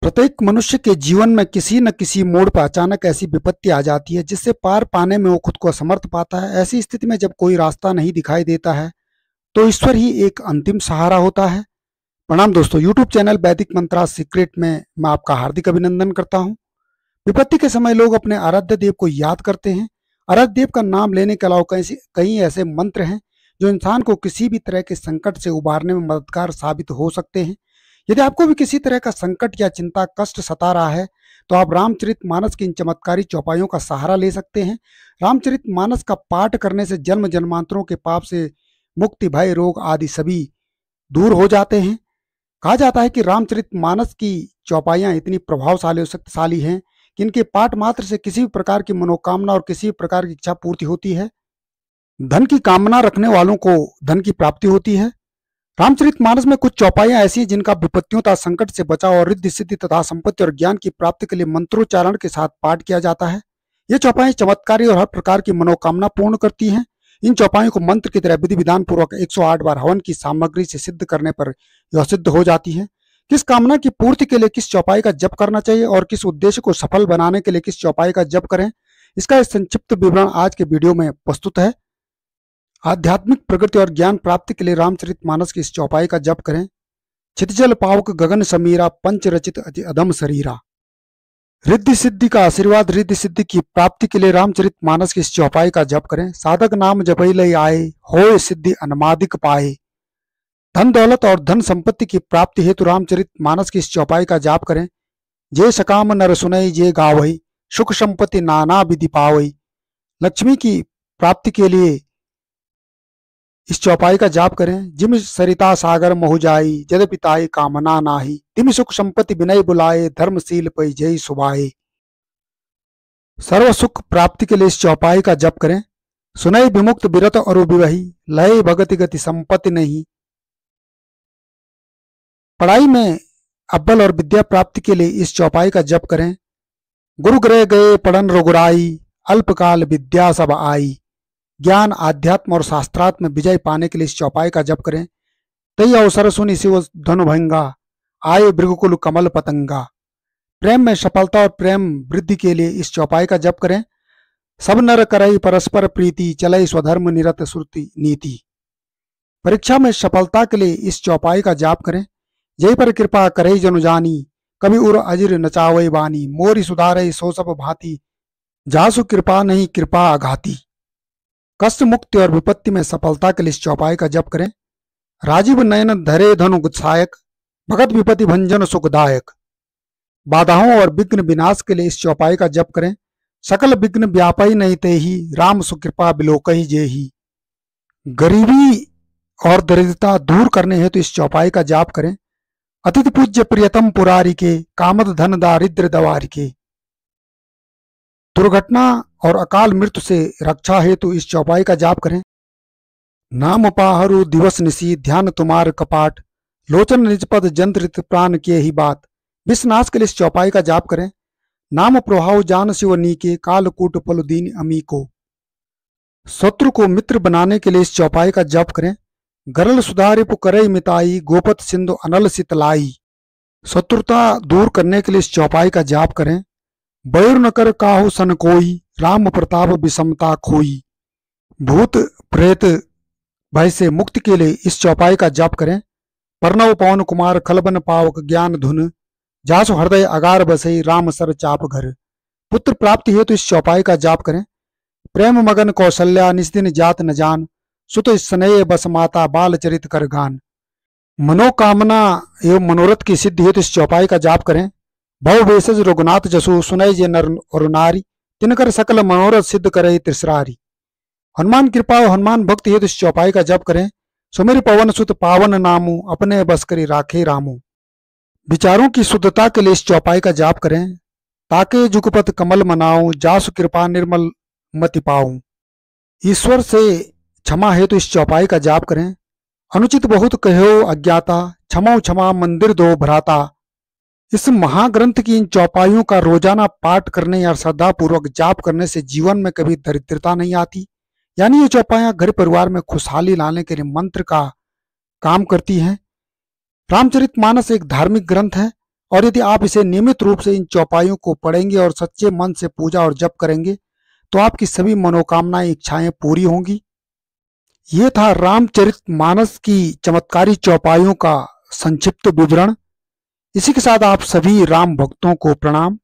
प्रत्येक मनुष्य के जीवन में किसी न किसी मोड़ पर अचानक ऐसी विपत्ति आ जाती है जिससे पार पाने में वो खुद को असमर्थ पाता है। ऐसी स्थिति में जब कोई रास्ता नहीं दिखाई देता है तो ईश्वर ही एक अंतिम सहारा होता है। प्रणाम दोस्तों, यूट्यूब चैनल वैदिक मंत्रा सीक्रेट में मैं आपका हार्दिक अभिनंदन करता हूँ। विपत्ति के समय लोग अपने आराध्य देव को याद करते हैं। आराध्य देव का नाम लेने के अलावा कई ऐसे मंत्र हैं जो इंसान को किसी भी तरह के संकट से उबारने में मददगार साबित हो सकते हैं। यदि आपको भी किसी तरह का संकट या चिंता कष्ट सता रहा है तो आप रामचरितमानस की इन चमत्कारी चौपाइयों का सहारा ले सकते हैं। रामचरितमानस का पाठ करने से जन्म जन्मांतरों के पाप से मुक्ति, भय, रोग आदि सभी दूर हो जाते हैं। कहा जाता है कि रामचरितमानस की चौपाइयां इतनी प्रभावशाली और शक्तिशाली हैं कि इनके पाठ मात्र से किसी भी प्रकार की मनोकामना और किसी भी प्रकार की इच्छा पूर्ति होती है। धन की कामना रखने वालों को धन की प्राप्ति होती है। रामचरितमानस में कुछ चौपाइयां ऐसी हैं जिनका विपत्तियों तथा संकट से बचाव और रिद्धि सिद्धि तथा संपत्ति और ज्ञान की प्राप्ति के लिए मंत्रोच्चारण के साथ पाठ किया जाता है। ये चौपाइयां चमत्कारी और हर प्रकार की मनोकामना पूर्ण करती हैं। इन चौपाइयों को मंत्र की तरह विधि विधान पूर्वक 108 बार हवन की सामग्री से सिद्ध करने पर यह सिद्ध हो जाती है। किस कामना की पूर्ति के लिए किस चौपाई का जप करना चाहिए और किस उद्देश्य को सफल बनाने के लिए किस चौपाई का जप करें, इसका एक संक्षिप्त विवरण आज के वीडियो में प्रस्तुत है। आध्यात्मिक प्रगति और ज्ञान प्राप्ति के लिए रामचरितमानस की इस चौपाई का जप करें। क्षितिजल पावक गगन समीरा, पंच रचित अति अधम शरीरा। रिद्धि सिद्धि का आशीर्वाद, रिद्धि सिद्धि की प्राप्ति के लिए रामचरितमानस की इस चौपाई का जप करें। साधक नाम जपई लय आए, होय सिद्धि अनमादिक पाए। धन दौलत और धन संपत्ति की प्राप्ति हेतु रामचरितमानस की इस चौपाई का जाप करें। जे सकाम नर सुनई जे गावई, सुख संपत्ति नाना विधि पावई। लक्ष्मी की प्राप्ति के लिए इस चौपाई का जाप करें। जिम सरिता सागर महु जाई, जद पिताई कामना नाही। तिम सुख संपत्ति विनय बुलाए, धर्मशील पै जय सुभाए। सर्व सुख प्राप्ति के लिए इस चौपाई का जप करें। सुनई विमुक्त विरत और विवही, लय भगति गति संपत्ति नहीं। पढ़ाई में अव्वल और विद्या प्राप्ति के लिए इस चौपाई का जप करें। गुरु ग्रह गए पढ़न रघुराई, अल्पकाल विद्या सब आई। ज्ञान, आध्यात्म और शास्त्रार्थ में विजय पाने के लिए इस चौपाई का जप करें। तई अवसर सुनि शिव धनु भंगा, आए भृगुकुल कमल पतंगा। प्रेम में सफलता और प्रेम वृद्धि के लिए इस चौपाई का जप करें। सब नर करई परस्पर प्रीति, चलई स्वधर्म निरत श्रुति नीति। परीक्षा में सफलता के लिए इस चौपाई का जाप करें। जय पर कृपा करई जनु जानी, कभी उर अजिर नचावई बानी। मोरी सुधारई सो सब भांति, जासु कृपा नहीं कृपा आघाती। कष्ट मुक्ति और विपत्ति में सफलता के लिए इस चौपाई का जप करें। राजीव नयन धरे धनु गुत्सायक, भगत विपत्ति भंजन सुखदायक। बाधाओं और विघ्न विनाश के लिए इस चौपाई का जप करें। सकल विघ्न व्यापई नहीं तेहि, राम सुकृपा बिलोकहि जेहि। गरीबी और दरिद्रता दूर करने हेतु इस चौपाई का जाप करें। अतिथि पूज्य प्रियतम पुरारी के, कामद धन दारिद्र दवारी के। दुर्घटना और अकाल मृत्यु से रक्षा हेतु इस चौपाई का जाप करें। नाम पाहरु दिवस निशी, ध्यान तुम्हार कपाट। लोचन निजपद जंत्रित प्राण के ही बात। विषनाश के लिए इस चौपाई का जाप करें। नाम प्रभाव जान शिव नीके, कालकूट पल दीन अमी को। शत्रु को मित्र बनाने के लिए इस चौपाई का जाप करें। गरल सुधारे पुकरई मिताई, गोपत सिंधु अनल सितलाई। शत्रुता दूर करने के लिए इस चौपाई का जाप करें। बयुर न कर काहू सन कोई, राम प्रताप विषमता खोई। भूत प्रेत भय से मुक्ति के लिए इस चौपाई का जाप करें। पर्णव पवन कुमार खलबन पावक, ज्ञान धुन जासु हृदय अगार बसई, राम सर चाप घर। पुत्र प्राप्ति हेतु इस चौपाई का जाप करें। प्रेम मगन कौशल्या, निस्दिन जात न जान। सुत स्नेह बस माता, बाल चरित कर गान। मनोकामना एवं मनोरथ की सिद्धि हेतु इस चौपाई का जाप करें। भव भेषज रघुनाथ जसु, सुनय जे नर और नारी। तिनकर सकल मनोरथ सिद्ध करे त्रिसरारी। हनुमान कृपा और हनुमान भक्ति हेतु इस चौपाई का जप करें। सुमिर पवन सुत पावन नामू, अपने बस करी राखे रामू। विचारों की शुद्धता के लिए इस चौपाई का जाप करें। ताके जुगपत कमल मनाऊं, जासु कृपा निर्मल मति पाऊं। ईश्वर से क्षमा हेतु इस चौपाई का जाप करें। अनुचित बहुत कहो अज्ञाता, क्षमा क्षमा मंदिर दो भ्राता। इस महाग्रंथ की इन चौपाइयों का रोजाना पाठ करने या श्रद्धा पूर्वक जाप करने से जीवन में कभी दरिद्रता नहीं आती। यानी ये चौपाइयां घर परिवार में खुशहाली लाने के लिए मंत्र का काम करती हैं। रामचरितमानस एक धार्मिक ग्रंथ है और यदि आप इसे नियमित रूप से इन चौपाइयों को पढ़ेंगे और सच्चे मन से पूजा और जप करेंगे तो आपकी सभी मनोकामनाएं इच्छाएं पूरी होंगी। ये था रामचरितमानस की चमत्कारी चौपाइयों का संक्षिप्त विवरण। इसी के साथ आप सभी राम भक्तों को प्रणाम।